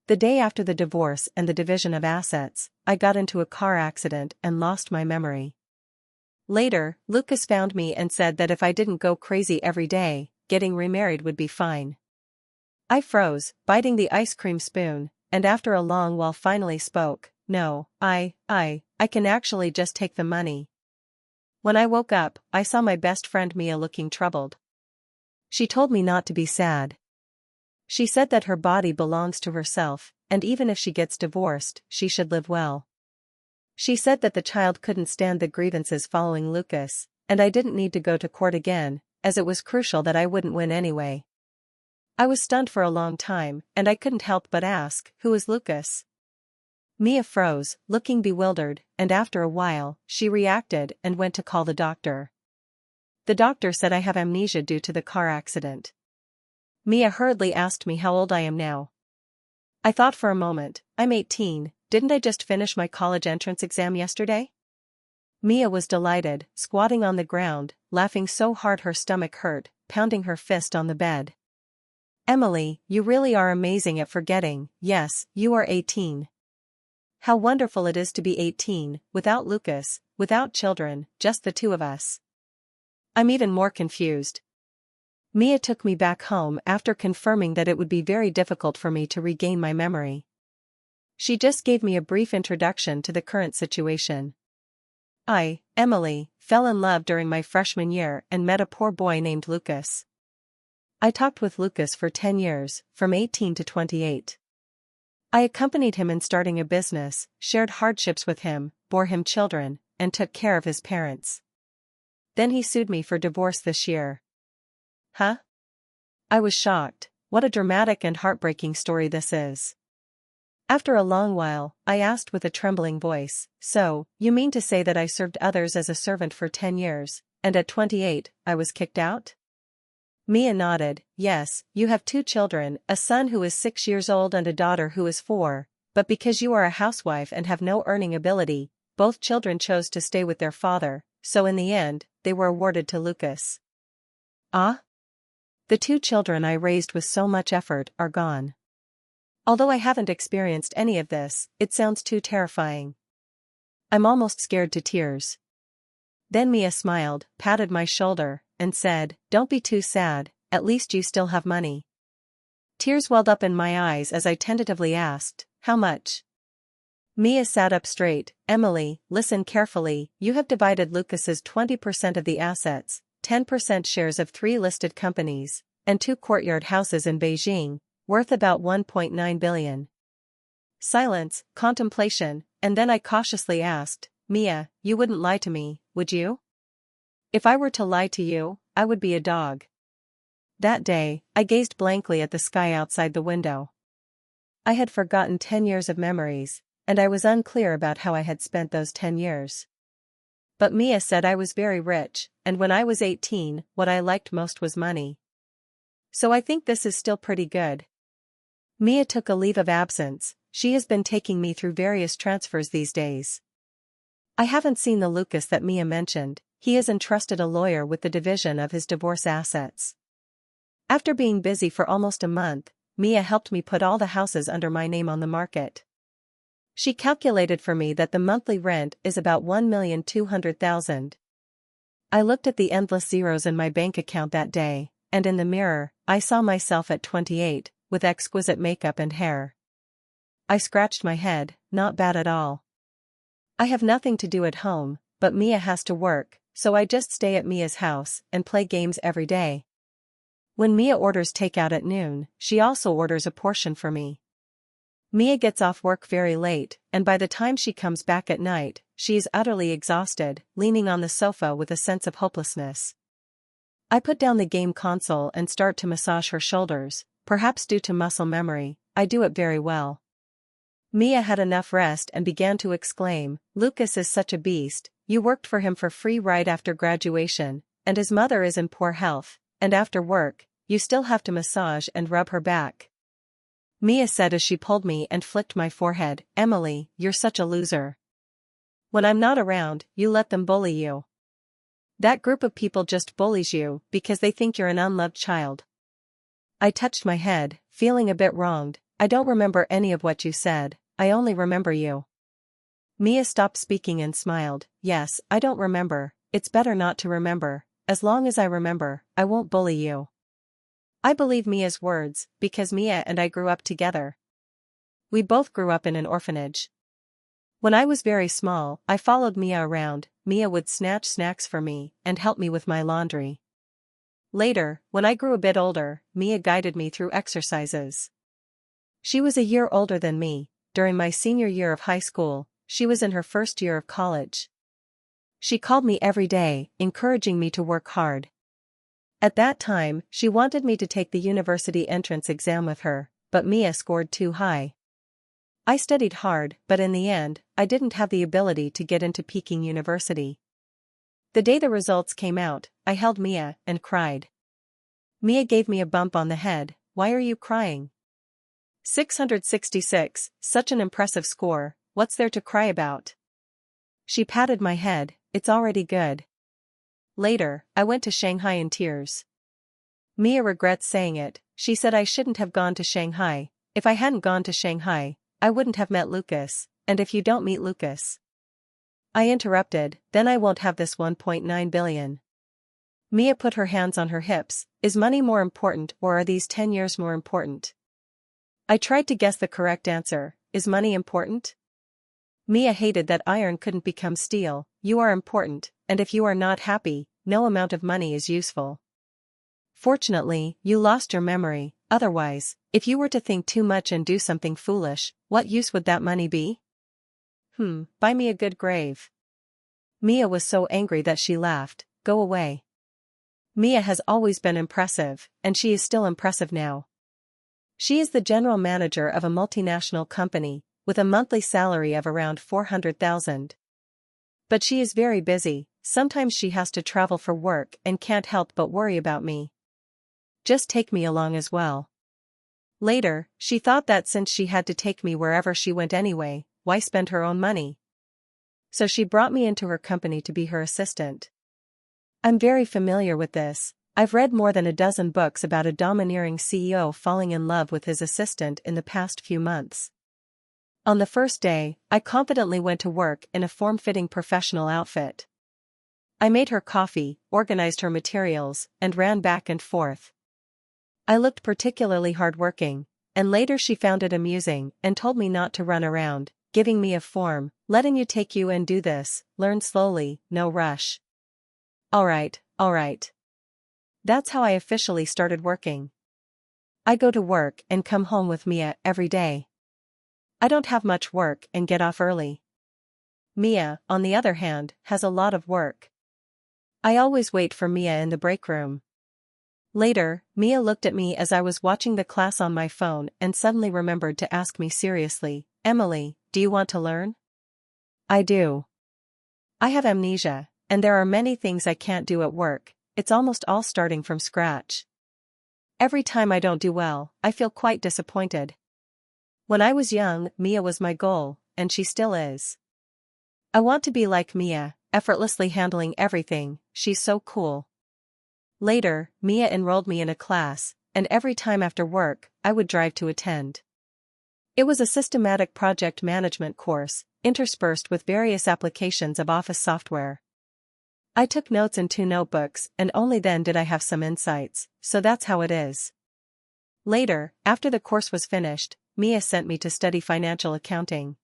The day after the divorce and the division of assets, I got into a car accident and lost my memory. Later, Lucas found me and said that if I didn't go crazy every day, getting remarried would be fine. I froze, biting the ice cream spoon, and after a long while finally spoke, "No, I can actually just take the money." When I woke up, I saw my best friend Mia looking troubled. She told me not to be sad. She said that her body belongs to herself, and even if she gets divorced, she should live well. She said that the child couldn't stand the grievances following Lucas, and I didn't need to go to court again, as it was crucial that I wouldn't win anyway. I was stunned for a long time, and I couldn't help but ask, "Who is Lucas?" Mia froze, looking bewildered, and after a while, she reacted and went to call the doctor. The doctor said I have amnesia due to the car accident. Mia hurriedly asked me how old I am now. I thought for a moment. I'm 18, didn't I just finish my college entrance exam yesterday? Mia was delighted, squatting on the ground, laughing so hard her stomach hurt, pounding her fist on the bed. "Emily, you really are amazing at forgetting. Yes, you are 18. How wonderful it is to be 18, without Lucas, without children, just the two of us." I'm even more confused. Mia took me back home after confirming that it would be very difficult for me to regain my memory. She just gave me a brief introduction to the current situation. I, Emily, fell in love during my freshman year and met a poor boy named Lucas. I talked with Lucas for 10 years, from 18 to 28. I accompanied him in starting a business, shared hardships with him, bore him children, and took care of his parents. Then he sued me for divorce this year. Huh? I was shocked. What a dramatic and heartbreaking story this is. After a long while, I asked with a trembling voice, "So, you mean to say that I served others as a servant for 10 years, and at 28, I was kicked out?" Mia nodded. "Yes, you have 2 children, a son who is 6 years old and a daughter who is 4, but because you are a housewife and have no earning ability, both children chose to stay with their father, so in the end, they were awarded to Lucas." Ah? The 2 children I raised with so much effort are gone. Although I haven't experienced any of this, it sounds too terrifying. I'm almost scared to tears. Then Mia smiled, patted my shoulder, and said, "Don't be too sad, at least you still have money." Tears welled up in my eyes as I tentatively asked, "How much?" Mia sat up straight. "Emily, listen carefully, you have divided Lucas's 20% of the assets, 10% shares of 3 listed companies, and 2 courtyard houses in Beijing, worth about 1.9 billion. Silence, contemplation, and then I cautiously asked, "Mia, you wouldn't lie to me, would you?" "If I were to lie to you, I would be a dog." That day, I gazed blankly at the sky outside the window. I had forgotten 10 years of memories, and I was unclear about how I had spent those 10 years. But Mia said I was very rich, and when I was 18, what I liked most was money. So I think this is still pretty good. Mia took a leave of absence. She has been taking me through various transfers these days. I haven't seen the Lucas that Mia mentioned. He has entrusted a lawyer with the division of his divorce assets. After being busy for almost a month, Mia helped me put all the houses under my name on the market. She calculated for me that the monthly rent is about 1,200,000. I looked at the endless zeros in my bank account that day, and in the mirror, I saw myself at 28, with exquisite makeup and hair. I scratched my head. Not bad at all. I have nothing to do at home, but Mia has to work, so I just stay at Mia's house and play games every day. When Mia orders takeout at noon, she also orders a portion for me. Mia gets off work very late, and by the time she comes back at night, she is utterly exhausted, leaning on the sofa with a sense of hopelessness. I put down the game console and start to massage her shoulders. Perhaps due to muscle memory, I do it very well. Mia had enough rest and began to exclaim, "Lucas is such a beast, you worked for him for free right after graduation, and his mother is in poor health, and after work, you still have to massage and rub her back." Mia said as she pulled me and flicked my forehead, "Emily, you're such a loser. When I'm not around, you let them bully you. That group of people just bullies you because they think you're an unloved child." I touched my head, feeling a bit wronged. I don't remember any of what you said, I only remember you. Mia stopped speaking and smiled. Yes, I don't remember, it's better not to remember, as long as I remember, I won't bully you. I believe Mia's words, because Mia and I grew up together. We both grew up in an orphanage. When I was very small, I followed Mia around. Mia would snatch snacks for me and help me with my laundry. Later, when I grew a bit older, Mia guided me through exercises. She was a year older than me. During my senior year of high school, she was in her first year of college. She called me every day, encouraging me to work hard. At that time, she wanted me to take the university entrance exam with her, but Mia scored too high. I studied hard, but in the end, I didn't have the ability to get into Peking University. The day the results came out, I held Mia and cried. Mia gave me a bump on the head. Why are you crying? 666, such an impressive score, what's there to cry about? She patted my head, it's already good. Later, I went to Shanghai in tears. Mia regrets saying it, she said I shouldn't have gone to Shanghai. If I hadn't gone to Shanghai, I wouldn't have met Lucas, and if you don't meet Lucas. I interrupted, then I won't have this 1.9 billion. Mia put her hands on her hips, is money more important or are these 10 years more important? I tried to guess the correct answer, is money important? Mia hated that iron couldn't become steel, you are important, and if you are not happy, no amount of money is useful. Fortunately, you lost your memory, otherwise, if you were to think too much and do something foolish, what use would that money be? Buy me a good grave. Mia was so angry that she laughed, go away. Mia has always been impressive, and she is still impressive now. She is the general manager of a multinational company, with a monthly salary of around 400,000. But she is very busy, sometimes she has to travel for work and can't help but worry about me. Just take me along as well. Later, she thought that since she had to take me wherever she went anyway, why spend her own money? So she brought me into her company to be her assistant. I'm very familiar with this. I've read more than a dozen books about a domineering CEO falling in love with his assistant in the past few months. On the first day, I confidently went to work in a form-fitting professional outfit. I made her coffee, organized her materials, and ran back and forth. I looked particularly hardworking, and later she found it amusing and told me not to run around, giving me a form, letting you take you and do this, learn slowly, no rush. Alright. That's how I officially started working. I go to work and come home with Mia every day. I don't have much work and get off early. Mia, on the other hand, has a lot of work. I always wait for Mia in the break room. Later, Mia looked at me as I was watching the class on my phone and suddenly remembered to ask me seriously, Emily, do you want to learn? I do. I have amnesia, and there are many things I can't do at work, it's almost all starting from scratch. Every time I don't do well, I feel quite disappointed. When I was young, Mia was my goal, and she still is. I want to be like Mia, effortlessly handling everything, she's so cool. Later, Mia enrolled me in a class, and every time after work, I would drive to attend. It was a systematic project management course, interspersed with various applications of office software. I took notes in 2 notebooks and only then did I have some insights, so that's how it is. Later, after the course was finished, Mia sent me to study financial accounting.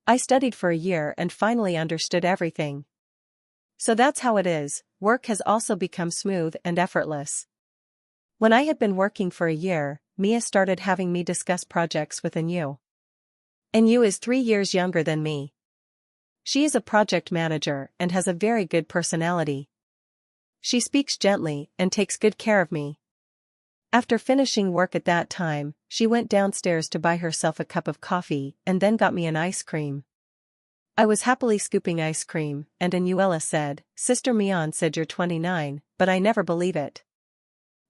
I studied for a year and finally understood everything. So that's how it is, work has also become smooth and effortless. When I had been working for a year, Mia started having me discuss projects with Anu. Anu is 3 years younger than me. She is a project manager and has a very good personality. She speaks gently and takes good care of me. After finishing work at that time, she went downstairs to buy herself a cup of coffee and then got me an ice cream. I was happily scooping ice cream, and Anuela said, Sister Mian said you're 29, but I never believe it.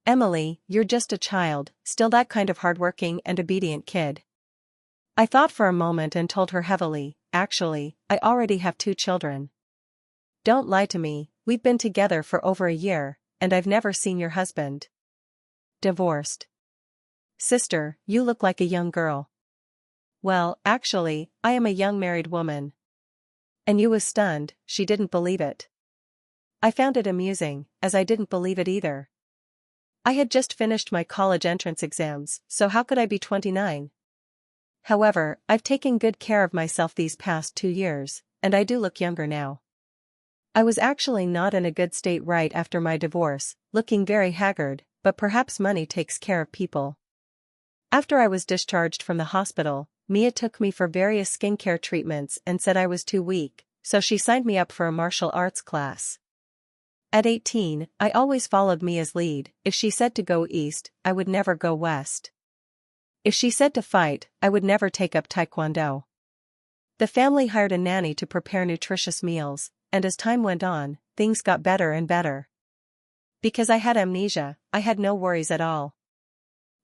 Emily, you're just a child, still that kind of hardworking and obedient kid. I thought for a moment and told her heavily, actually, I already have 2 children. Don't lie to me, we've been together for over a year, and I've never seen your husband. Divorced. "Sister, you look like a young girl." "Well, actually, I am a young married woman." And you was stunned, she didn't believe it. I found it amusing, as I didn't believe it either. I had just finished my college entrance exams, so how could I be 29? However, I've taken good care of myself these past 2 years, and I do look younger now. I was actually not in a good state right after my divorce, looking very haggard, but perhaps money takes care of people. After I was discharged from the hospital, Mia took me for various skincare treatments and said I was too weak, so she signed me up for a martial arts class. At 18, I always followed Mia's lead. If she said to go east, I would never go west. If she said to fight, I would never take up taekwondo. The family hired a nanny to prepare nutritious meals, and as time went on, things got better and better. Because I had amnesia, I had no worries at all.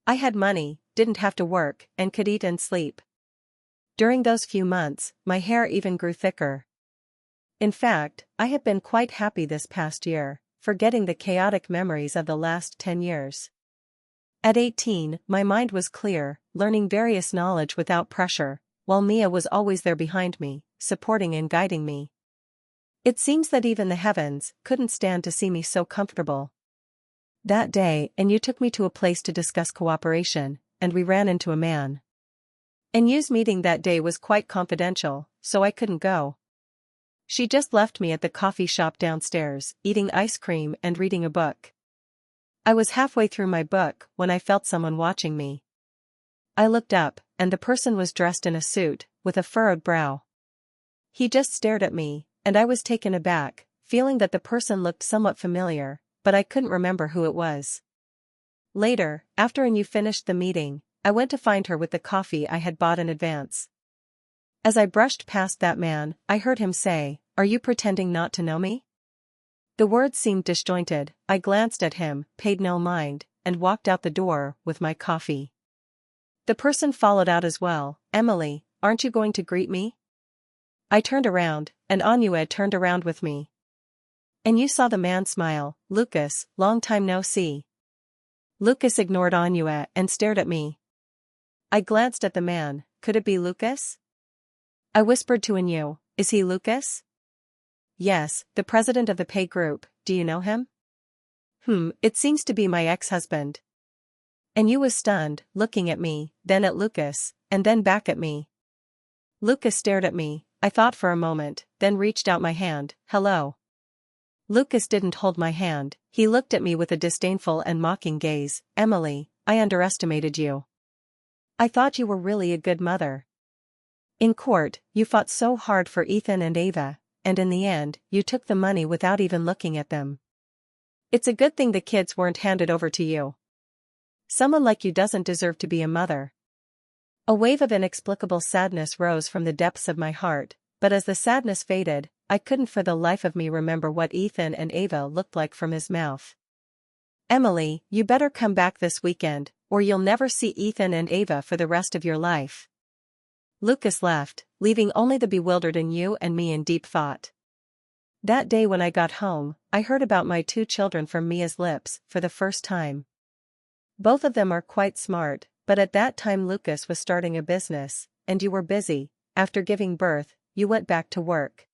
I had money, didn't have to work, and could eat and sleep. During those few months, my hair even grew thicker. In fact, I have been quite happy this past year, forgetting the chaotic memories of the last 10 years. At 18, my mind was clear, learning various knowledge without pressure, while Mia was always there behind me, supporting and guiding me. It seems that even the heavens couldn't stand to see me so comfortable. That day, and you took me to a place to discuss cooperation, and we ran into a man. And you's meeting that day was quite confidential, so I couldn't go. She just left me at the coffee shop downstairs, eating ice cream and reading a book. I was halfway through my book when I felt someone watching me. I looked up, and the person was dressed in a suit, with a furrowed brow. He just stared at me, and I was taken aback, feeling that the person looked somewhat familiar, but I couldn't remember who it was. Later, after you finished the meeting, I went to find her with the coffee I had bought in advance. As I brushed past that man, I heard him say, "Are you pretending not to know me?" The words seemed disjointed. I glanced at him, paid no mind, and walked out the door with my coffee. The person followed out as well. "Emily, aren't you going to greet me?" I turned around, and Anya turned around with me. And you saw the man smile. "Lucas, long time no see." Lucas ignored Anya and stared at me. I glanced at the man. Could it be Lucas? I whispered to Anya, "Is he Lucas?" "Yes, the president of the pay group. Do you know him?" It seems to be my ex-husband." And you was stunned, looking at me, then at Lucas, and then back at me. Lucas stared at me. I thought for a moment, then reached out my hand. "Hello." Lucas didn't hold my hand. He looked at me with a disdainful and mocking gaze. "Emily, I underestimated you. I thought you were really a good mother. In court, you fought so hard for Ethan and Ava, and in the end, you took the money without even looking at them. It's a good thing the kids weren't handed over to you. Someone like you doesn't deserve to be a mother." A wave of inexplicable sadness rose from the depths of my heart, but as the sadness faded, I couldn't for the life of me remember what Ethan and Ava looked like from his mouth. "Emily, you better come back this weekend, or you'll never see Ethan and Ava for the rest of your life." Lucas left, leaving only the bewildered you and me in deep thought. That day when I got home, I heard about my 2 children from Mia's lips for the first time. Both of them are quite smart, but at that time Lucas was starting a business, and you were busy. After giving birth, you went back to work.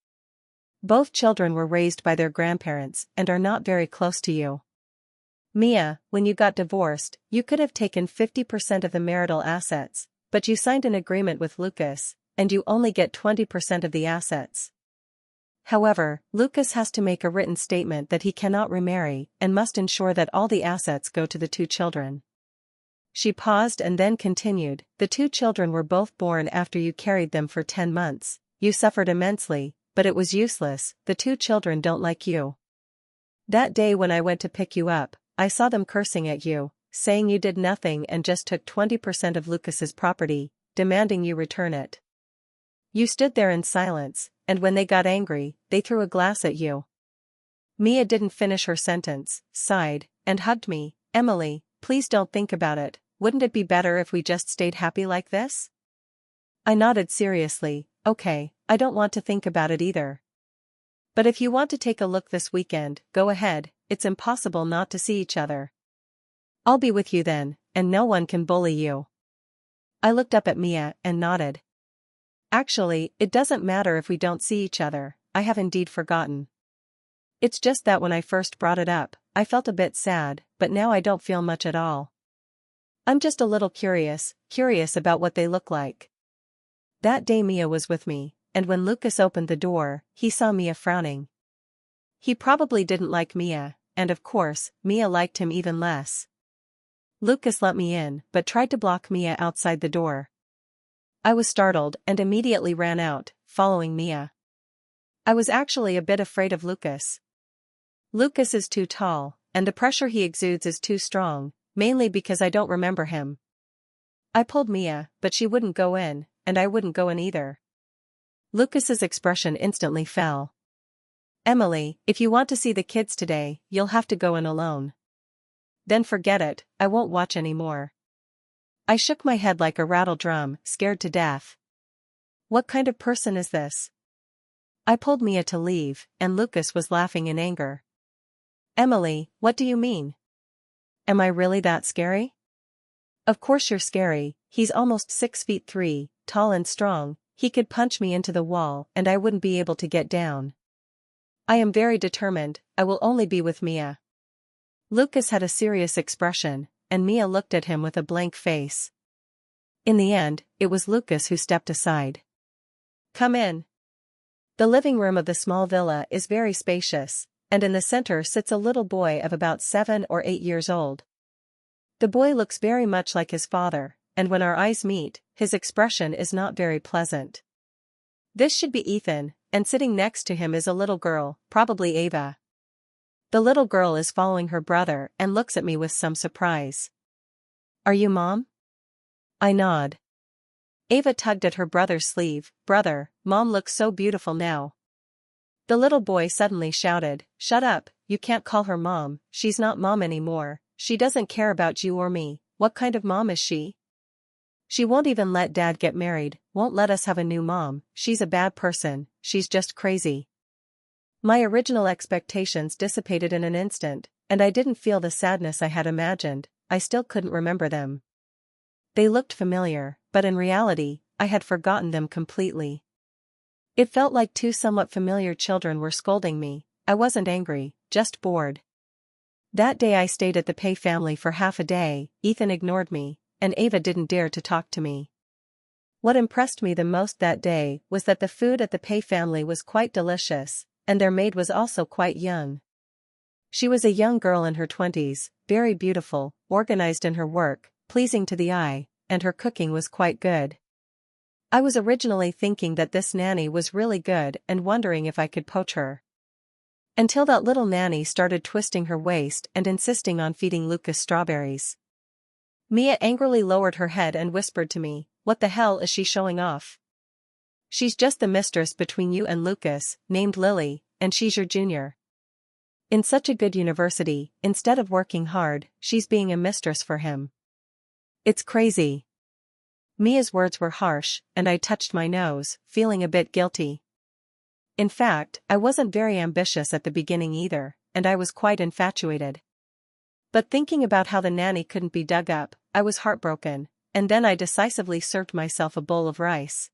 Both children were raised by their grandparents and are not very close to you. Mia, when you got divorced, you could have taken 50% of the marital assets, but you signed an agreement with Lucas, and you only get 20% of the assets. However, Lucas has to make a written statement that he cannot remarry and must ensure that all the assets go to the 2 children. She paused and then continued, "The 2 children were both born after you carried them for 10 months. You suffered immensely, but it was useless. The 2 children don't like you. That day when I went to pick you up, I saw them cursing at you, saying you did nothing and just took 20% of Lucas's property, demanding you return it. You stood there in silence, and when they got angry, they threw a glass at you." Mia didn't finish her sentence, sighed, and hugged me. "Emily, please don't think about it. Wouldn't it be better if we just stayed happy like this?" I nodded seriously. "Okay, I don't want to think about it either. But if you want to take a look this weekend, go ahead. It's impossible not to see each other." "I'll be with you then," and no one can bully you. I looked up at Mia and nodded. Actually, it doesn't matter if we don't see each other, I have indeed forgotten. It's just that when I first brought it up, I felt a bit sad, but now I don't feel much at all. I'm just a little curious about what they look like. That day Mia was with me, and when Lucas opened the door, he saw Mia frowning. He probably didn't like Mia, and of course, Mia liked him even less. Lucas let me in, but tried to block Mia outside the door. I was startled and immediately ran out, following Mia. I was actually a bit afraid of Lucas. Lucas is too tall, and the pressure he exudes is too strong, mainly because I don't remember him. I pulled Mia, but she wouldn't go in, and I wouldn't go in either. Lucas's expression instantly fell. Emily, if you want to see the kids today, you'll have to go in alone. Then forget it, I won't watch anymore. I shook my head like a rattle drum, scared to death. What kind of person is this? I pulled Mia to leave, and Lucas was laughing in anger. Emily, what do you mean? Am I really that scary? Of course you're scary, he's almost 6'3", tall and strong, he could punch me into the wall and I wouldn't be able to get down. I am very determined, I will only be with Mia. Lucas had a serious expression, and Mia looked at him with a blank face. In the end, it was Lucas who stepped aside. Come in. The living room of the small villa is very spacious, and in the center sits a little boy of about 7 or 8 years old. The boy looks very much like his father, and when our eyes meet, his expression is not very pleasant. This should be Ethan, and sitting next to him is a little girl, probably Ava. The little girl is following her brother and looks at me with some surprise. Are you Mom? I nod. Ava tugged at her brother's sleeve. Brother, Mom looks so beautiful now. The little boy suddenly shouted, Shut up, you can't call her Mom, she's not Mom anymore, she doesn't care about you or me, what kind of mom is she? She won't even let Dad get married, won't let us have a new mom, she's a bad person, she's just crazy. My original expectations dissipated in an instant, and I didn't feel the sadness I had imagined, I still couldn't remember them. They looked familiar, but in reality, I had forgotten them completely. It felt like two somewhat familiar children were scolding me. I wasn't angry, just bored. That day I stayed at the Pei family for half a day, Ethan ignored me, and Ava didn't dare to talk to me. What impressed me the most that day was that the food at the Pei family was quite delicious, and their maid was also quite young. She was a young girl in her 20s, very beautiful, organized in her work, pleasing to the eye, and her cooking was quite good. I was originally thinking that this nanny was really good and wondering if I could poach her. Until that little nanny started twisting her waist and insisting on feeding Lucas strawberries. Mia angrily lowered her head and whispered to me, What the hell is she showing off? She's just the mistress between you and Lucas, named Lily, and she's your junior. In such a good university, instead of working hard, she's being a mistress for him. It's crazy. Mia's words were harsh, and I touched my nose, feeling a bit guilty. In fact, I wasn't very ambitious at the beginning either, and I was quite infatuated. But thinking about how the nanny couldn't be dug up, I was heartbroken, and then I decisively served myself a bowl of rice.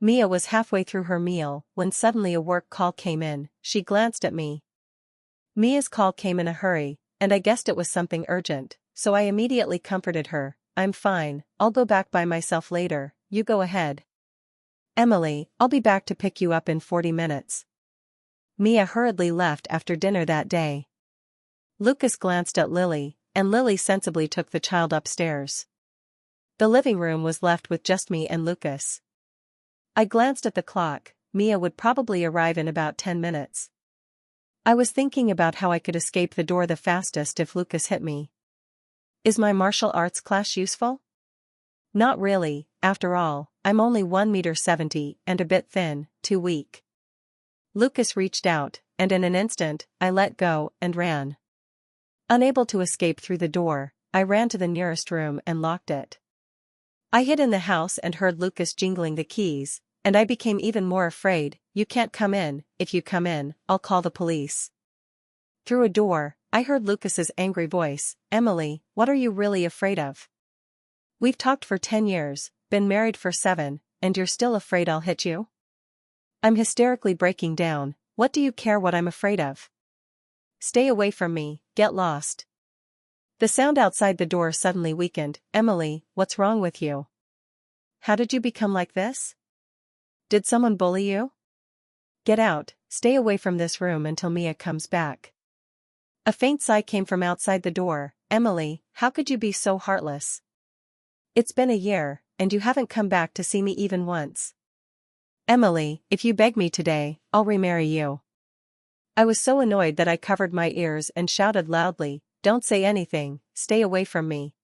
Mia was halfway through her meal when suddenly a work call came in. She glanced at me. Mia's call came in a hurry, and I guessed it was something urgent, so I immediately comforted her. I'm fine, I'll go back by myself later, you go ahead. Emily, I'll be back to pick you up in 40 minutes. Mia hurriedly left after dinner that day. Lucas glanced at Lily, and Lily sensibly took the child upstairs. The living room was left with just me and Lucas. I glanced at the clock. Mia would probably arrive in about 10 minutes. I was thinking about how I could escape the door the fastest if Lucas hit me. Is my martial arts class useful? Not really, after all, I'm only 1.70 meters and a bit thin, too weak. Lucas reached out, and in an instant, I let go and ran. Unable to escape through the door, I ran to the nearest room and locked it. I hid in the house and heard Lucas jingling the keys, and I became even more afraid. You can't come in, if you come in, I'll call the police. Through a door, I heard Lucas's angry voice. Emily, what are you really afraid of? We've talked for 10 years, been married for 7, and you're still afraid I'll hit you? I'm hysterically breaking down. What do you care what I'm afraid of? Stay away from me, get lost. The sound outside the door suddenly weakened. Emily, what's wrong with you? How did you become like this? Did someone bully you? Get out, stay away from this room until Mia comes back. A faint sigh came from outside the door. Emily, how could you be so heartless? It's been a year, and you haven't come back to see me even once. Emily, if you beg me today, I'll remarry you. I was so annoyed that I covered my ears and shouted loudly, don't say anything, stay away from me.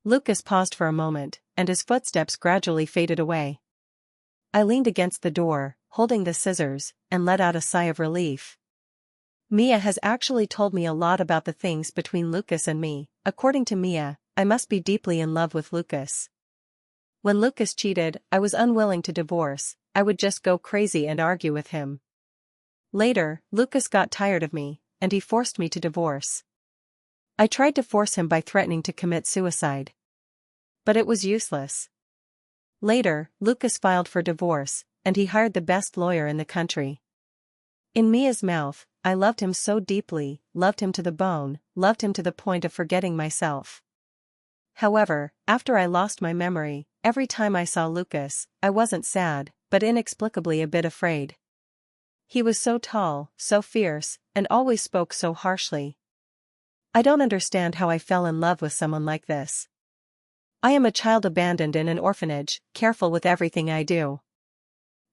Lucas paused for a moment, and his footsteps gradually faded away. I leaned against the door, holding the scissors, and let out a sigh of relief. Mia has actually told me a lot about the things between Lucas and me. According to Mia, I must be deeply in love with Lucas. When Lucas cheated, I was unwilling to divorce. I would just go crazy and argue with him. Later, Lucas got tired of me, and he forced me to divorce. I tried to force him by threatening to commit suicide. But it was useless. Later, Lucas filed for divorce, and he hired the best lawyer in the country. In Mia's mouth, I loved him so deeply, loved him to the bone, loved him to the point of forgetting myself. However, after I lost my memory, every time I saw Lucas, I wasn't sad, but inexplicably a bit afraid. He was so tall, so fierce, and always spoke so harshly. I don't understand how I fell in love with someone like this. I am a child abandoned in an orphanage, careful with everything I do.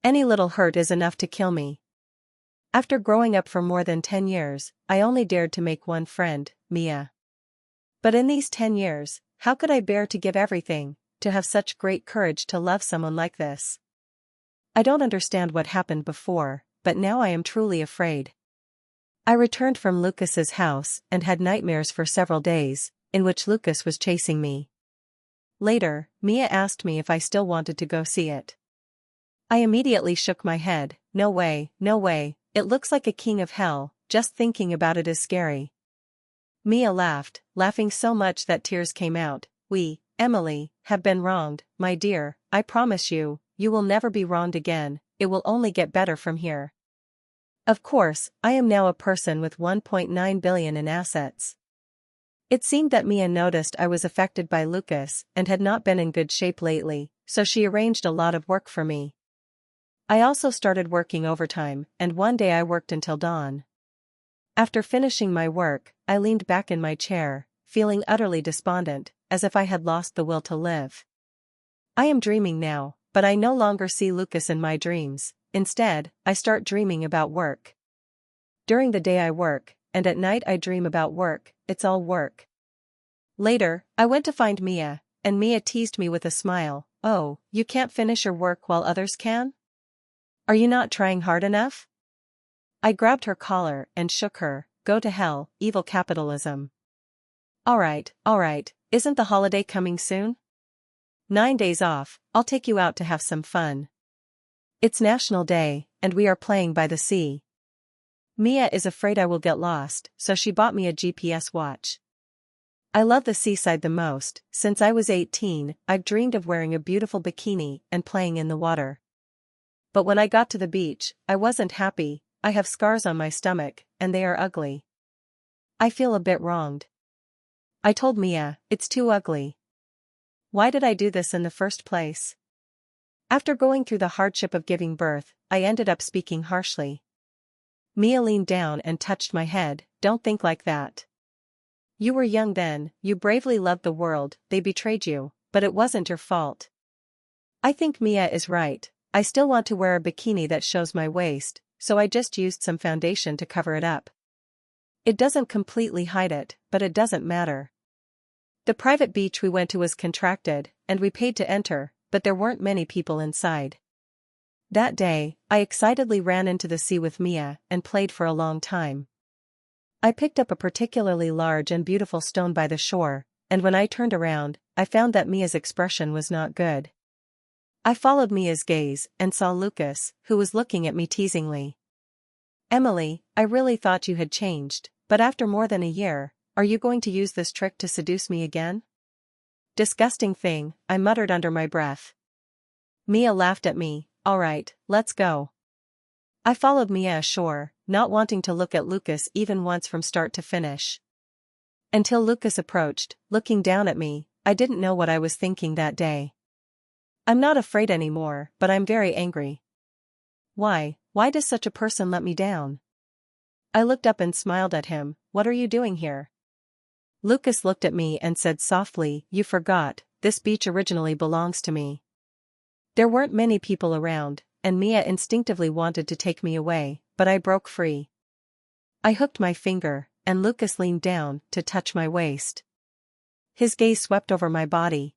Any little hurt is enough to kill me. After growing up for more than 10 years, I only dared to make one friend, Mia. But in these 10 years, how could I bear to give everything, to have such great courage to love someone like this? I don't understand what happened before, but now I am truly afraid. I returned from Lucas's house and had nightmares for several days, in which Lucas was chasing me. Later, Mia asked me if I still wanted to go see it. I immediately shook my head. No way, no way, it looks like a king of hell, just thinking about it is scary. Mia laughed, laughing so much that tears came out. We, Emily, have been wronged, my dear. I promise you, you will never be wronged again, it will only get better from here. Of course, I am now a person with 1.9 billion in assets. It seemed that Mia noticed I was affected by Lucas and had not been in good shape lately, so she arranged a lot of work for me. I also started working overtime, and one day I worked until dawn. After finishing my work, I leaned back in my chair, feeling utterly despondent, as if I had lost the will to live. I am dreaming now, but I no longer see Lucas in my dreams. Instead, I start dreaming about work. During the day I work, and at night I dream about work. It's all work. Later, I went to find Mia, and Mia teased me with a smile. Oh, you can't finish your work while others can? Are you not trying hard enough? I grabbed her collar and shook her. Go to hell, evil capitalism. Alright, isn't the holiday coming soon? 9 days off, I'll take you out to have some fun. It's National Day, and we are playing by the sea. Mia is afraid I will get lost, so she bought me a GPS watch. I love the seaside the most. Since I was 18, I've dreamed of wearing a beautiful bikini and playing in the water. But when I got to the beach, I wasn't happy. I have scars on my stomach, and they are ugly. I feel a bit wronged. I told Mia, it's too ugly. Why did I do this in the first place? After going through the hardship of giving birth, I ended up speaking harshly. Mia leaned down and touched my head. Don't think like that. You were young then, you bravely loved the world, they betrayed you, but it wasn't your fault. I think Mia is right. I still want to wear a bikini that shows my waist, so I just used some foundation to cover it up. It doesn't completely hide it, but it doesn't matter. The private beach we went to was contracted, and we paid to enter, but there weren't many people inside. That day, I excitedly ran into the sea with Mia and played for a long time. I picked up a particularly large and beautiful stone by the shore, and when I turned around, I found that Mia's expression was not good. I followed Mia's gaze and saw Lucas, who was looking at me teasingly. Emily, I really thought you had changed. But after more than a year, are you going to use this trick to seduce me again? Disgusting thing, I muttered under my breath. Mia laughed at me. All right, let's go. I followed Mia ashore, not wanting to look at Lucas even once from start to finish. Until Lucas approached, looking down at me, I didn't know what I was thinking that day. I'm not afraid anymore, but I'm very angry. Why does such a person let me down? I looked up and smiled at him. What are you doing here? Lucas looked at me and said softly, you forgot, this beach originally belongs to me. There weren't many people around, and Mia instinctively wanted to take me away, but I broke free. I hooked my finger, and Lucas leaned down to touch my waist. His gaze swept over my body.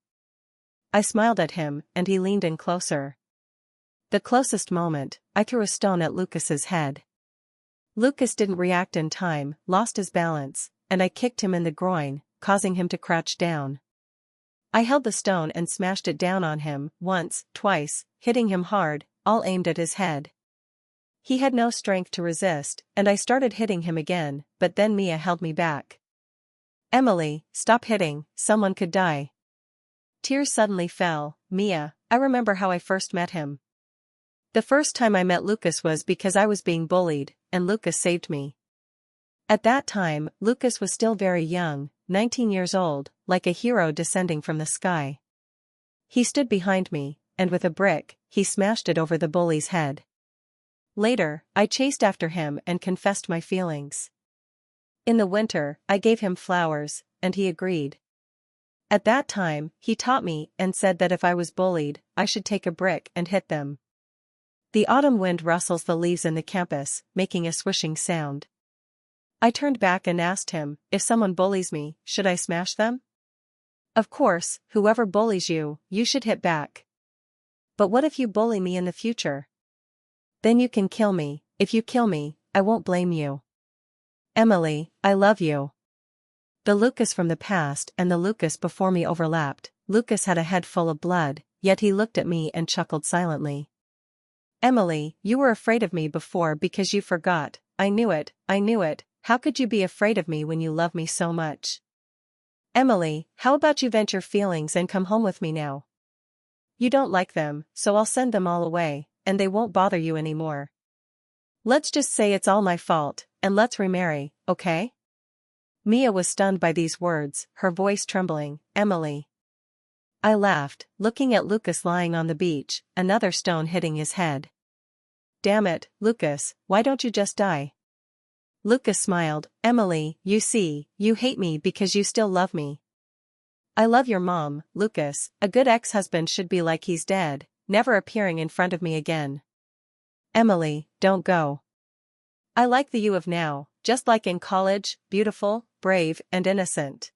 I smiled at him, and he leaned in closer. The closest moment, I threw a stone at Lucas's head. Lucas didn't react in time, lost his balance, and I kicked him in the groin, causing him to crouch down. I held the stone and smashed it down on him, once, twice, hitting him hard, all aimed at his head. He had no strength to resist, and I started hitting him again, but then Mia held me back. Emily, stop hitting, someone could die. Tears suddenly fell. Mia, I remember how I first met him. The first time I met Lucas was because I was being bullied, and Lucas saved me. At that time, Lucas was still very young, 19 years old, like a hero descending from the sky. He stood behind me, and with a brick, he smashed it over the bully's head. Later, I chased after him and confessed my feelings. In the winter, I gave him flowers, and he agreed. At that time, he taught me and said that if I was bullied, I should take a brick and hit them. The autumn wind rustles the leaves in the campus, making a swishing sound. I turned back and asked him, if someone bullies me, should I smash them? Of course, whoever bullies you, you should hit back. But what if you bully me in the future? Then you can kill me. If you kill me, I won't blame you. Emily, I love you. The Lucas from the past and the Lucas before me overlapped. Lucas had a head full of blood, yet he looked at me and chuckled silently. Emily, you were afraid of me before because you forgot. I knew it. How could you be afraid of me when you love me so much? Emily, how about you vent your feelings and come home with me now? You don't like them, so I'll send them all away, and they won't bother you anymore. Let's just say it's all my fault, and let's remarry, okay? Mia was stunned by these words, her voice trembling. Emily. I laughed, looking at Lucas lying on the beach, another stone hitting his head. Damn it, Lucas, why don't you just die? Lucas smiled. Emily, you see, you hate me because you still love me. I love your mom, Lucas. A good ex-husband should be like he's dead, never appearing in front of me again. Emily, don't go. I like the you of now, just like in college, beautiful, brave, and innocent.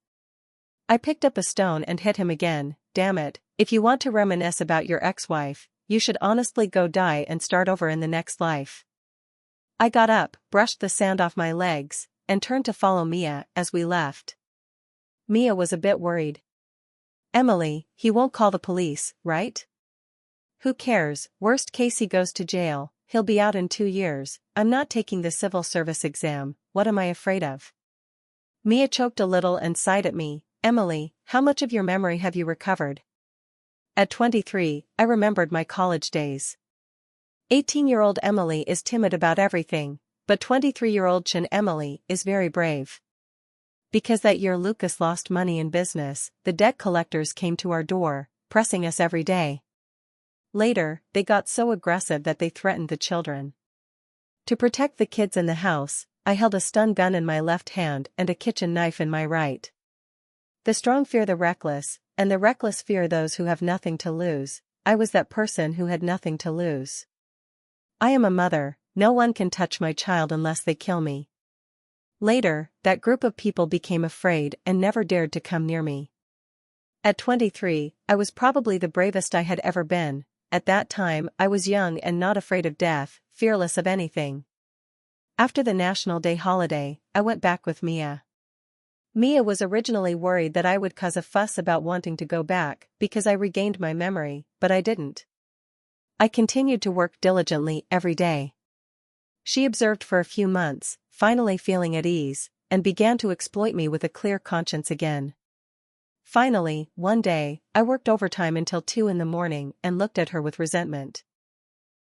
I picked up a stone and hit him again. Damn it, if you want to reminisce about your ex-wife, you should honestly go die and start over in the next life. I got up, brushed the sand off my legs, and turned to follow Mia as we left. Mia was a bit worried. Emily, he won't call the police, right? Who cares, worst case he goes to jail, he'll be out in 2 years, I'm not taking the civil service exam, what am I afraid of? Mia choked a little and sighed at me. Emily, how much of your memory have you recovered? At 23, I remembered my college days. 18-year-old Emily is timid about everything, but 23-year-old Chin Emily is very brave. Because that year Lucas lost money in business, the debt collectors came to our door, pressing us every day. Later, they got so aggressive that they threatened the children. To protect the kids in the house, I held a stun gun in my left hand and a kitchen knife in my right. The strong fear the reckless, and the reckless fear those who have nothing to lose. I was that person who had nothing to lose. I am a mother, no one can touch my child unless they kill me. Later, that group of people became afraid and never dared to come near me. At 23, I was probably the bravest I had ever been. At that time I was young and not afraid of death, fearless of anything. After the National Day holiday, I went back with Mia. Mia was originally worried that I would cause a fuss about wanting to go back because I regained my memory, but I didn't. I continued to work diligently every day. She observed for a few months, finally feeling at ease, and began to exploit me with a clear conscience again. Finally, one day, I worked overtime until 2 in the morning and looked at her with resentment.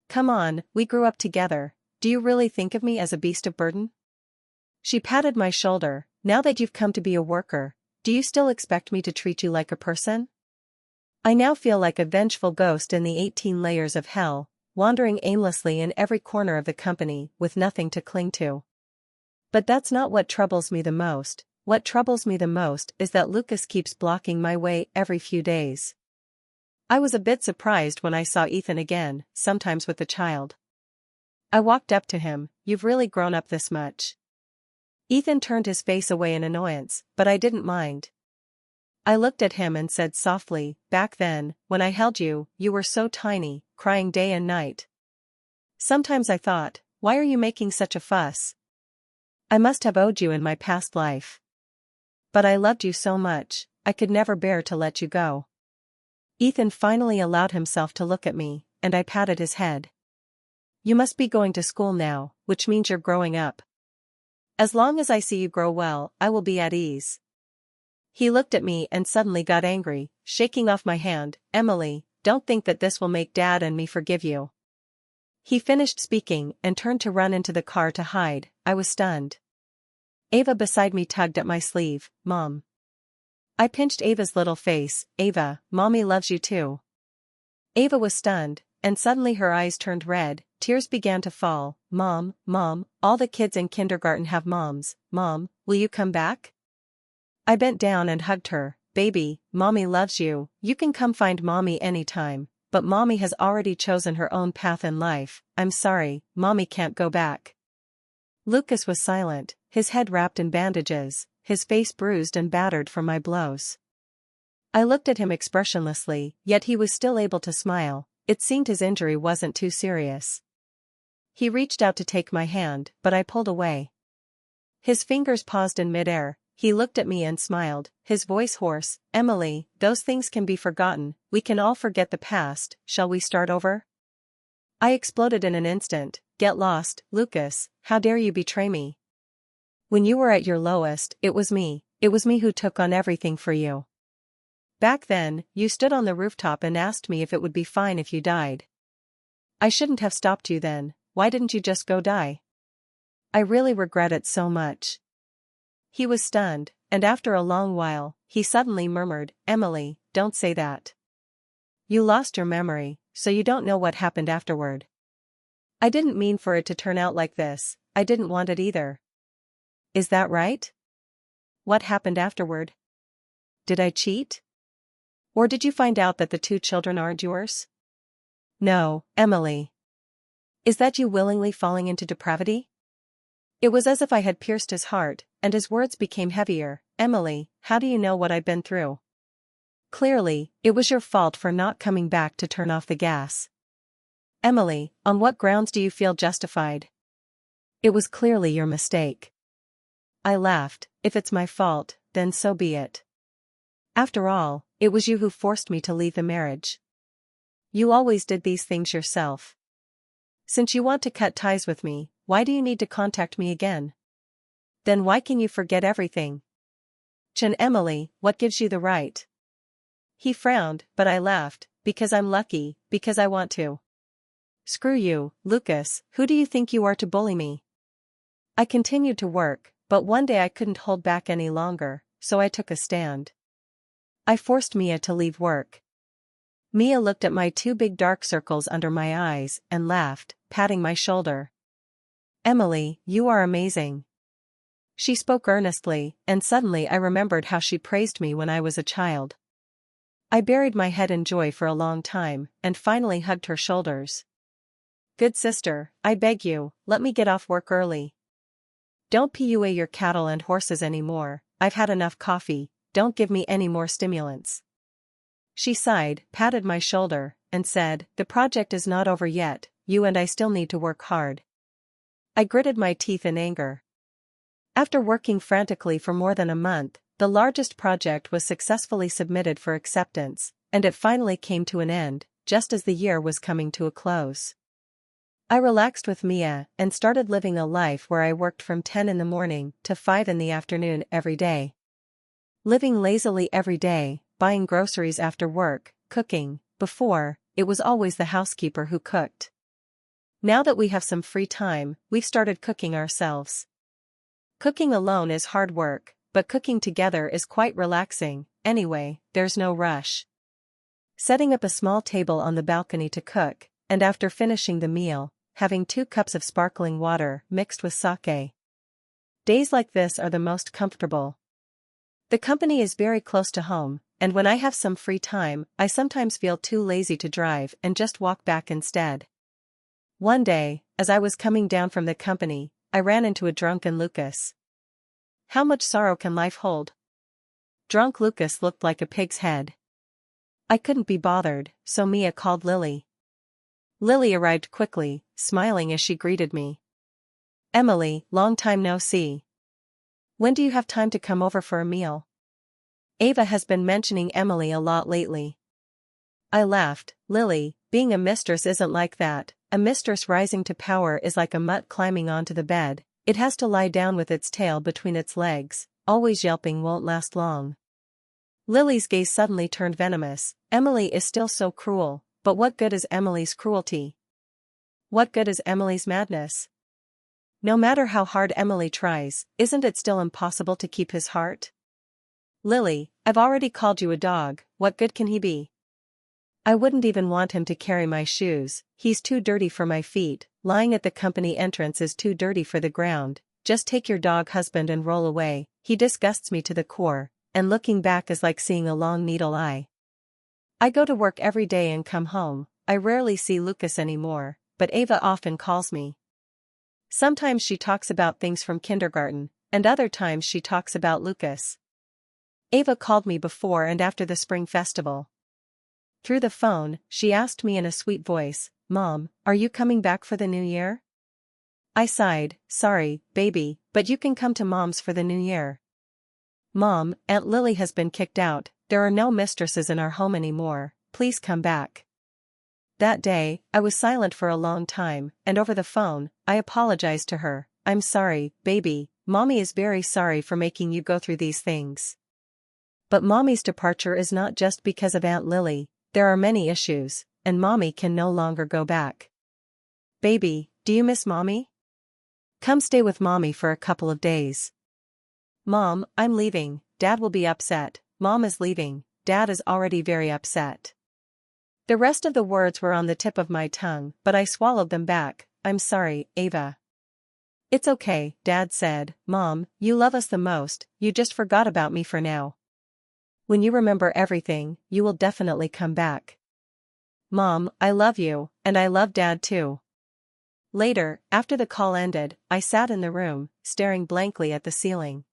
Come on, we grew up together. Do you really think of me as a beast of burden? She patted my shoulder. Now that you've come to be a worker, do you still expect me to treat you like a person? I now feel like a vengeful ghost in the 18 layers of hell, wandering aimlessly in every corner of the company with nothing to cling to. But that's not what troubles me the most. What troubles me the most is that Lucas keeps blocking my way every few days. I was a bit surprised when I saw Ethan again, sometimes with the child. I walked up to him. You've really grown up this much. Ethan turned his face away in annoyance, but I didn't mind. I looked at him and said softly, back then, when I held you, you were so tiny, crying day and night. Sometimes I thought, why are you making such a fuss? I must have owed you in my past life. But I loved you so much, I could never bear to let you go. Ethan finally allowed himself to look at me, and I patted his head. You must be going to school now, which means you're growing up. As long as I see you grow well, I will be at ease. He looked at me and suddenly got angry, shaking off my hand. Emily, don't think that this will make Dad and me forgive you. He finished speaking and turned to run into the car to hide. I was stunned. Ava beside me tugged at my sleeve. Mom. I pinched Ava's little face. Ava, Mommy loves you too. Ava was stunned, and suddenly her eyes turned red, tears began to fall. Mom, all the kids in kindergarten have moms. Mom, will you come back? I bent down and hugged her. Baby, Mommy loves you. You can come find Mommy anytime, but Mommy has already chosen her own path in life. I'm sorry, Mommy can't go back. Lucas was silent, his head wrapped in bandages, his face bruised and battered from my blows. I looked at him expressionlessly, yet he was still able to smile. It seemed his injury wasn't too serious. He reached out to take my hand, but I pulled away. His fingers paused in midair. He looked at me and smiled, his voice hoarse. Emily, those things can be forgotten, we can all forget the past, shall we start over? I exploded in an instant. Get lost, Lucas, how dare you betray me? When you were at your lowest, it was me who took on everything for you. Back then, you stood on the rooftop and asked me if it would be fine if you died. I shouldn't have stopped you then. Why didn't you just go die? I really regret it so much. He was stunned, and after a long while, he suddenly murmured, Emily, don't say that. You lost your memory, so you don't know what happened afterward. I didn't mean for it to turn out like this, I didn't want it either. Is that right? What happened afterward? Did I cheat? Or did you find out that the 2 children aren't yours? No, Emily. Is that you willingly falling into depravity? It was as if I had pierced his heart, and his words became heavier. Emily, how do you know what I've been through? Clearly, it was your fault for not coming back to turn off the gas. Emily, on what grounds do you feel justified? It was clearly your mistake. I laughed. If it's my fault, then so be it. After all, it was you who forced me to leave the marriage. You always did these things yourself. Since you want to cut ties with me, why do you need to contact me again? Then why can you forget everything? Emily, what gives you the right? He frowned, but I laughed. Because I'm lucky, because I want to. Screw you, Lucas, who do you think you are to bully me? I continued to work, but one day I couldn't hold back any longer, so I took a stand. I forced Mia to leave work. Mia looked at my 2 big dark circles under my eyes and laughed, patting my shoulder. Emily, you are amazing. She spoke earnestly, and suddenly I remembered how she praised me when I was a child. I buried my head in joy for a long time, and finally hugged her shoulders. Good sister, I beg you, let me get off work early. Don't PUA your cattle and horses anymore, I've had enough coffee, don't give me any more stimulants. She sighed, patted my shoulder, and said, the project is not over yet, you and I still need to work hard. I gritted my teeth in anger. After working frantically for more than a month, the largest project was successfully submitted for acceptance, and it finally came to an end, just as the year was coming to a close. I relaxed with Mia and started living a life where I worked from 10 in the morning to 5 in the afternoon every day. Living lazily every day, buying groceries after work, cooking. Before, it was always the housekeeper who cooked. Now that we have some free time, we've started cooking ourselves. Cooking alone is hard work, but cooking together is quite relaxing. Anyway, there's no rush. Setting up a small table on the balcony to cook, and after finishing the meal, having 2 cups of sparkling water mixed with sake. Days like this are the most comfortable. The company is very close to home, and when I have some free time, I sometimes feel too lazy to drive and just walk back instead. One day, as I was coming down from the company, I ran into a drunken Lucas. How much sorrow can life hold? Drunk Lucas looked like a pig's head. I couldn't be bothered, so Mia called Lily. Lily arrived quickly, smiling as she greeted me. Emily, long time no see. When do you have time to come over for a meal? Ava has been mentioning Emily a lot lately. I laughed. Lily, being a mistress isn't like that. A mistress rising to power is like a mutt climbing onto the bed. It has to lie down with its tail between its legs. Always yelping won't last long. Lily's gaze suddenly turned venomous. Emily is still so cruel, but what good is Emily's cruelty? What good is Emily's madness? No matter how hard Emily tries, isn't it still impossible to keep his heart? Lily, I've already called you a dog, what good can he be? I wouldn't even want him to carry my shoes, he's too dirty for my feet. Lying at the company entrance is too dirty for the ground. Just take your dog husband and roll away. He disgusts me to the core, and looking back is like seeing a long needle eye. I go to work every day and come home. I rarely see Lucas anymore, but Ava often calls me. Sometimes she talks about things from kindergarten, and other times she talks about Lucas. Ava called me before and after the spring festival. Through the phone, she asked me in a sweet voice, Mom, are you coming back for the new year? I sighed, sorry, baby, but you can come to Mom's for the new year. Mom, Aunt Lily has been kicked out, there are no mistresses in our home anymore, please come back. That day, I was silent for a long time, and over the phone, I apologized to her. I'm sorry, baby, Mommy is very sorry for making you go through these things. But Mommy's departure is not just because of Aunt Lily, there are many issues, and Mommy can no longer go back. Baby, do you miss Mommy? Come stay with Mommy for a couple of days. Mom, I'm leaving, Dad will be upset. Mom is leaving, Dad is already very upset. The rest of the words were on the tip of my tongue, but I swallowed them back. I'm sorry, Ava. It's okay, Dad said. Mom, you love us the most, you just forgot about me for now. When you remember everything, you will definitely come back. Mom, I love you, and I love Dad too. Later, after the call ended, I sat in the room, staring blankly at the ceiling.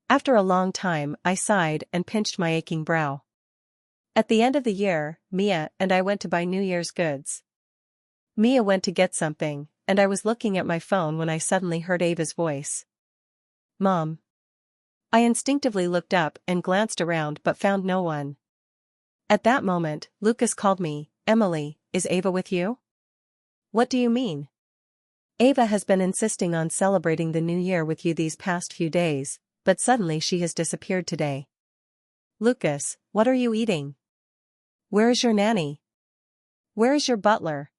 After a long time, I sighed and pinched my aching brow. At the end of the year, Mia and I went to buy New Year's goods. Mia went to get something, and I was looking at my phone when I suddenly heard Ava's voice. Mom. I instinctively looked up and glanced around but found no one. At that moment, Lucas called me. Emily, is Ava with you? What do you mean? Ava has been insisting on celebrating the new year with you these past few days, but suddenly she has disappeared today. Lucas, what are you eating? Where is your nanny? Where is your butler?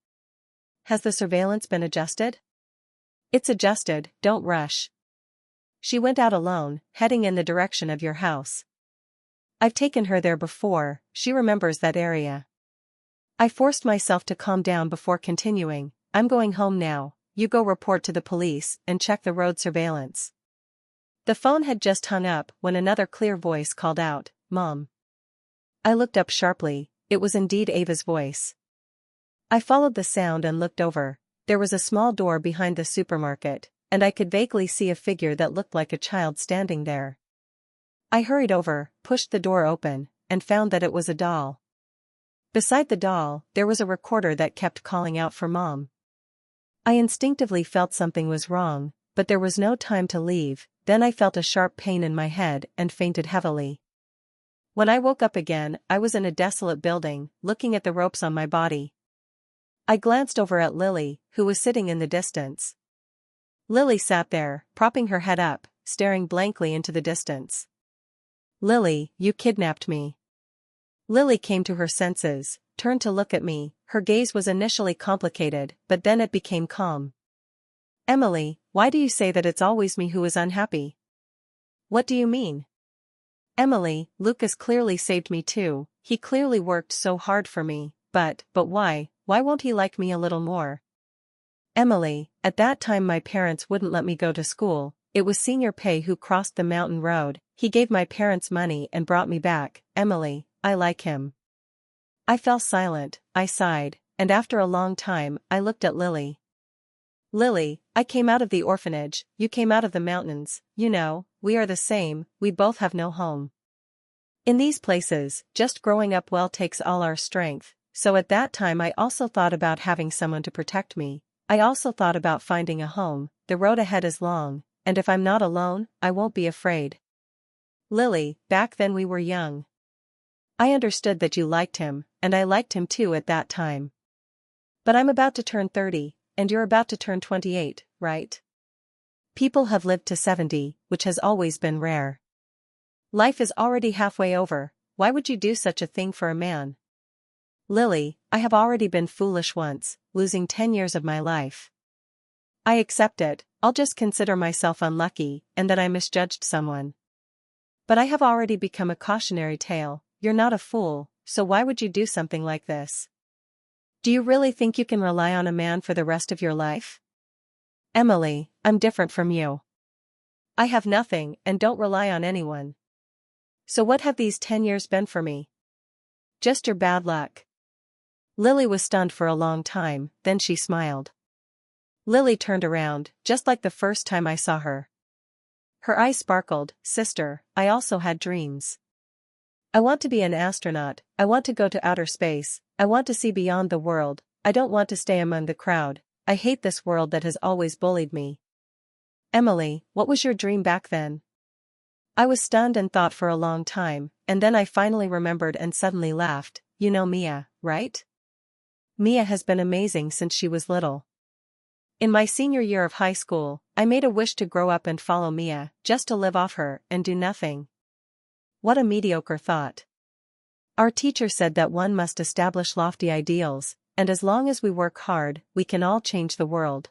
Has the surveillance been adjusted? It's adjusted, don't rush. She went out alone, heading in the direction of your house. I've taken her there before, she remembers that area. I forced myself to calm down before continuing. I'm going home now, you go report to the police and check the road surveillance. The phone had just hung up when another clear voice called out, Mom. I looked up sharply, it was indeed Ava's voice. I followed the sound and looked over. There was a small door behind the supermarket, and I could vaguely see a figure that looked like a child standing there. I hurried over, pushed the door open, and found that it was a doll. Beside the doll, there was a recorder that kept calling out for Mom. I instinctively felt something was wrong, but there was no time to leave. Then I felt a sharp pain in my head and fainted heavily. When I woke up again, I was in a desolate building, looking at the ropes on my body. I glanced over at Lily, who was sitting in the distance. Lily sat there, propping her head up, staring blankly into the distance. Lily, you kidnapped me. Lily came to her senses, turned to look at me. Her gaze was initially complicated, but then it became calm. Emily, why do you say that it's always me who is unhappy? What do you mean? Emily, Lucas clearly saved me too, he clearly worked so hard for me, but why won't he like me a little more? Emily, at that time my parents wouldn't let me go to school, it was Senior Pay who crossed the mountain road, he gave my parents money and brought me back. Emily, I like him. I fell silent, I sighed, and after a long time, I looked at Lily. Lily, I came out of the orphanage, you came out of the mountains, you know, we are the same, we both have no home. In these places, just growing up well takes all our strength, so at that time I also thought about having someone to protect me, I also thought about finding a home, the road ahead is long, and if I'm not alone, I won't be afraid. Lily, back then we were young. I understood that you liked him, and I liked him too at that time. But I'm about to turn 30, and you're about to turn 28, right? People have lived to 70, which has always been rare. Life is already halfway over, why would you do such a thing for a man? Lily, I have already been foolish once, losing 10 years of my life. I accept it, I'll just consider myself unlucky, and that I misjudged someone. But I have already become a cautionary tale, you're not a fool, so why would you do something like this? Do you really think you can rely on a man for the rest of your life? Emily, I'm different from you. I have nothing and don't rely on anyone. So what have these 10 years been for me? Just your bad luck. Lily was stunned for a long time, then she smiled. Lily turned around, just like the first time I saw her. Her eyes sparkled. Sister, I also had dreams. I want to be an astronaut, I want to go to outer space, I want to see beyond the world, I don't want to stay among the crowd, I hate this world that has always bullied me. Emily, what was your dream back then? I was stunned and thought for a long time, and then I finally remembered and suddenly laughed. You know Mia, right? Mia has been amazing since she was little. In my senior year of high school, I made a wish to grow up and follow Mia, just to live off her and do nothing. What a mediocre thought. Our teacher said that one must establish lofty ideals, and as long as we work hard, we can all change the world.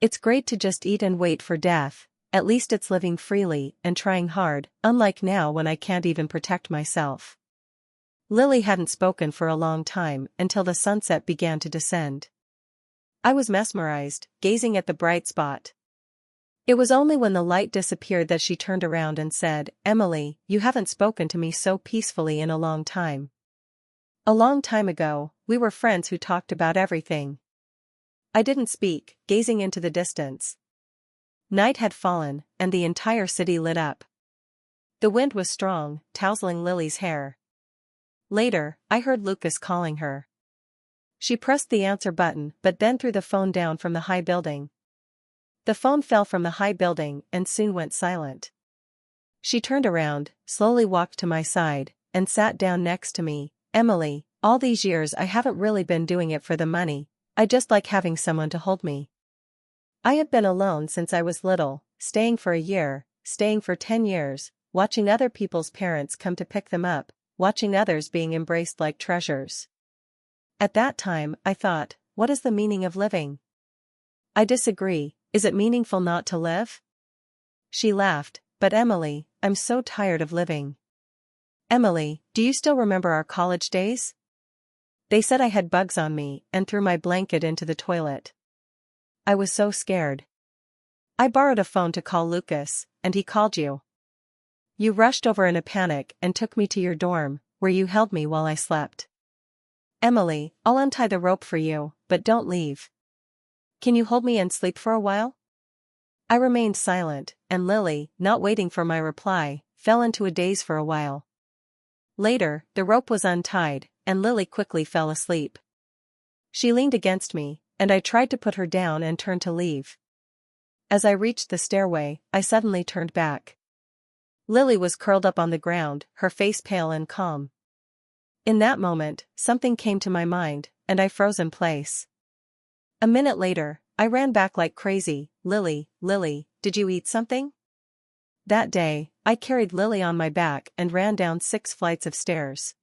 It's great to just eat and wait for death, at least it's living freely and trying hard, unlike now when I can't even protect myself. Lily hadn't spoken for a long time until the sunset began to descend. I was mesmerized, gazing at the bright spot. It was only when the light disappeared that she turned around and said, Emily, you haven't spoken to me so peacefully in a long time. A long time ago, we were friends who talked about everything. I didn't speak, gazing into the distance. Night had fallen, and the entire city lit up. The wind was strong, tousling Lily's hair. Later, I heard Lucas calling her. She pressed the answer button but then threw the phone down from the high building. The phone fell from the high building and soon went silent. She turned around, slowly walked to my side, and sat down next to me. Emily, all these years I haven't really been doing it for the money, I just like having someone to hold me. I have been alone since I was little, staying for a year, staying for 10 years, watching other people's parents come to pick them up, watching others being embraced like treasures. At that time, I thought, what is the meaning of living? I disagree, is it meaningful not to live? She laughed, but Emily, I'm so tired of living. Emily, do you still remember our college days? They said I had bugs on me and threw my blanket into the toilet. I was so scared. I borrowed a phone to call Lucas, and he called you. You rushed over in a panic and took me to your dorm, where you held me while I slept. Emily, I'll untie the rope for you, but don't leave. Can you hold me and sleep for a while? I remained silent, and Lily, not waiting for my reply, fell into a daze for a while. Later, the rope was untied, and Lily quickly fell asleep. She leaned against me, and I tried to put her down and turned to leave. As I reached the stairway, I suddenly turned back. Lily was curled up on the ground, her face pale and calm. In that moment, something came to my mind, and I froze in place. A minute later, I ran back like crazy. Lily, did you eat something? That day, I carried Lily on my back and ran down 6 flights of stairs.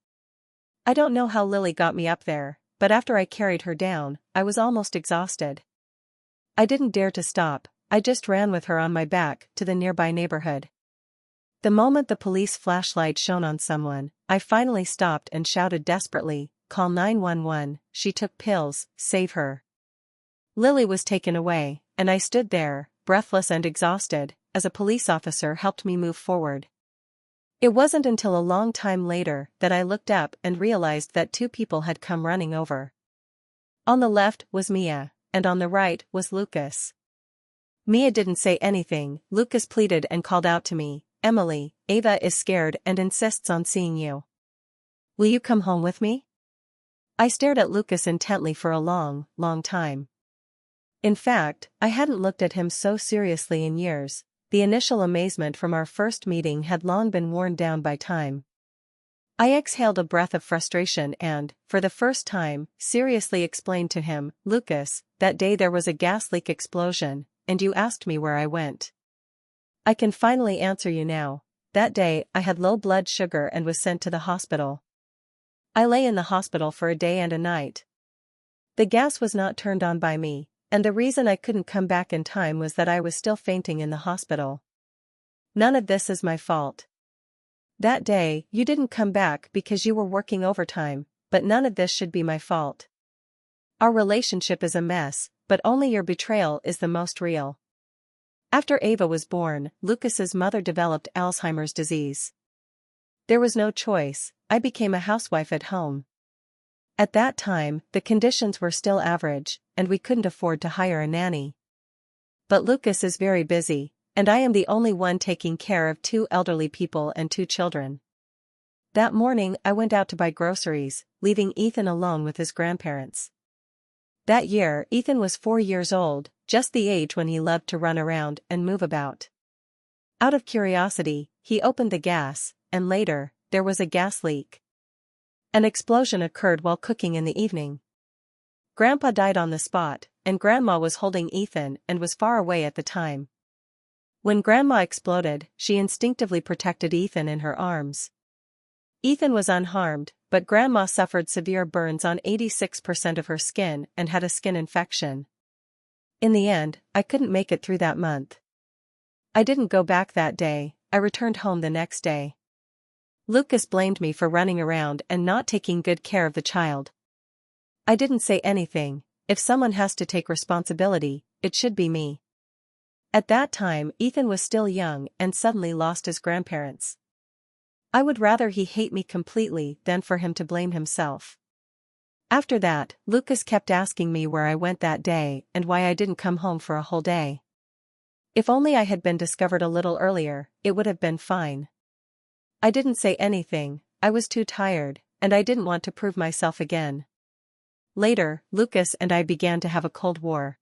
I don't know how Lily got me up there, but after I carried her down, I was almost exhausted. I didn't dare to stop, I just ran with her on my back to the nearby neighborhood. The moment the police flashlight shone on someone, I finally stopped and shouted desperately, "Call 911, she took pills, save her." Lily was taken away, and I stood there, breathless and exhausted, as a police officer helped me move forward. It wasn't until a long time later that I looked up and realized that 2 people had come running over. On the left was Mia, and on the right was Lucas. Mia didn't say anything. Lucas pleaded and called out to me, "Emily, Ava is scared and insists on seeing you. Will you come home with me?" I stared at Lucas intently for a long time. In fact, I hadn't looked at him so seriously in years. The initial amazement from our first meeting had long been worn down by time. I exhaled a breath of frustration and, for the first time, seriously explained to him, "Lucas, that day there was a gas leak explosion, and you asked me where I went. I can finally answer you now. That day I had low blood sugar and was sent to the hospital. I lay in the hospital for a day and a night. The gas was not turned on by me, and the reason I couldn't come back in time was that I was still fainting in the hospital. None of this is my fault. That day, you didn't come back because you were working overtime, but none of this should be my fault. Our relationship is a mess, but only your betrayal is the most real." After Ava was born, Lucas's mother developed Alzheimer's disease. There was no choice, I became a housewife at home. At that time, the conditions were still average, and we couldn't afford to hire a nanny. But Lucas is very busy, and I am the only one taking care of 2 elderly people and 2 children. That morning I went out to buy groceries, leaving Ethan alone with his grandparents. That year Ethan was 4 years old, just the age when he loved to run around and move about. Out of curiosity, he opened the gas, and later, there was a gas leak. An explosion occurred while cooking in the evening. Grandpa died on the spot, and Grandma was holding Ethan and was far away at the time. When Grandma exploded, she instinctively protected Ethan in her arms. Ethan was unharmed, but Grandma suffered severe burns on 86% of her skin and had a skin infection. In the end, I couldn't make it through that month. I didn't go back that day, I returned home the next day. Lucas blamed me for running around and not taking good care of the child. I didn't say anything. If someone has to take responsibility, it should be me. At that time, Ethan was still young and suddenly lost his grandparents. I would rather he hate me completely than for him to blame himself. After that, Lucas kept asking me where I went that day and why I didn't come home for a whole day. If only I had been discovered a little earlier, it would have been fine. I didn't say anything, I was too tired, and I didn't want to prove myself again. Later, Lucas and I began to have a cold war.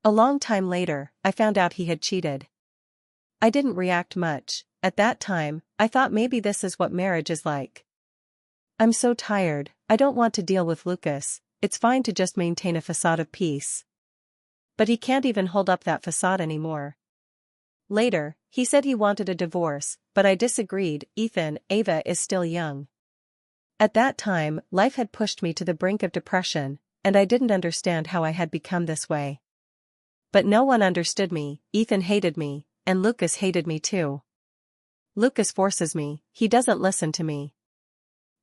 A long time later, I found out he had cheated. I didn't react much. At that time, I thought maybe this is what marriage is like. I'm so tired, I don't want to deal with Lucas, it's fine to just maintain a facade of peace. But he can't even hold up that facade anymore. Later, he said he wanted a divorce, but I disagreed. Ethan, Ava is still young. At that time, life had pushed me to the brink of depression, and I didn't understand how I had become this way. But no one understood me. Ethan hated me, and Lucas hated me too. Lucas forces me, he doesn't listen to me.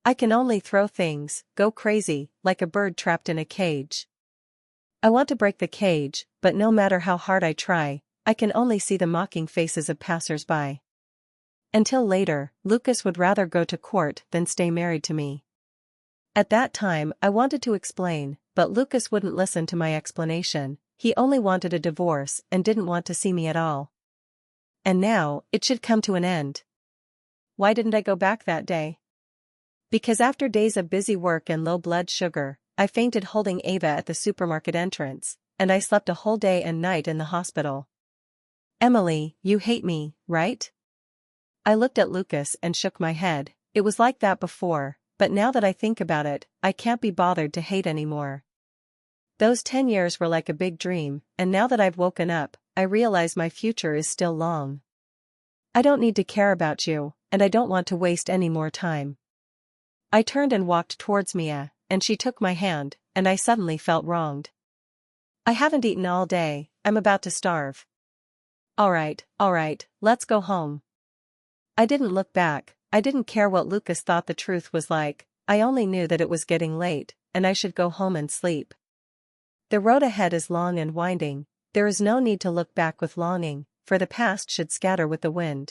I can only throw things, go crazy, like a bird trapped in a cage. I want to break the cage, but no matter how hard I try, I can only see the mocking faces of passers-by. Until later, Lucas would rather go to court than stay married to me. At that time, I wanted to explain, but Lucas wouldn't listen to my explanation. He only wanted a divorce and didn't want to see me at all. And now, it should come to an end. Why didn't I go back that day? Because after days of busy work and low blood sugar, I fainted holding Ava at the supermarket entrance, and I slept a whole day and night in the hospital. Emily, you hate me, right? I looked at Lucas and shook my head. It was like that before, but now that I think about it, I can't be bothered to hate anymore. Those 10 years were like a big dream, and now that I've woken up, I realize my future is still long. I don't need to care about you, and I don't want to waste any more time. I turned and walked towards Mia, and she took my hand, and I suddenly felt wronged. I haven't eaten all day, I'm about to starve. Alright, let's go home. I didn't look back, I didn't care what Lucas thought the truth was like, I only knew that it was getting late, and I should go home and sleep. The road ahead is long and winding, there is no need to look back with longing, for the past should scatter with the wind.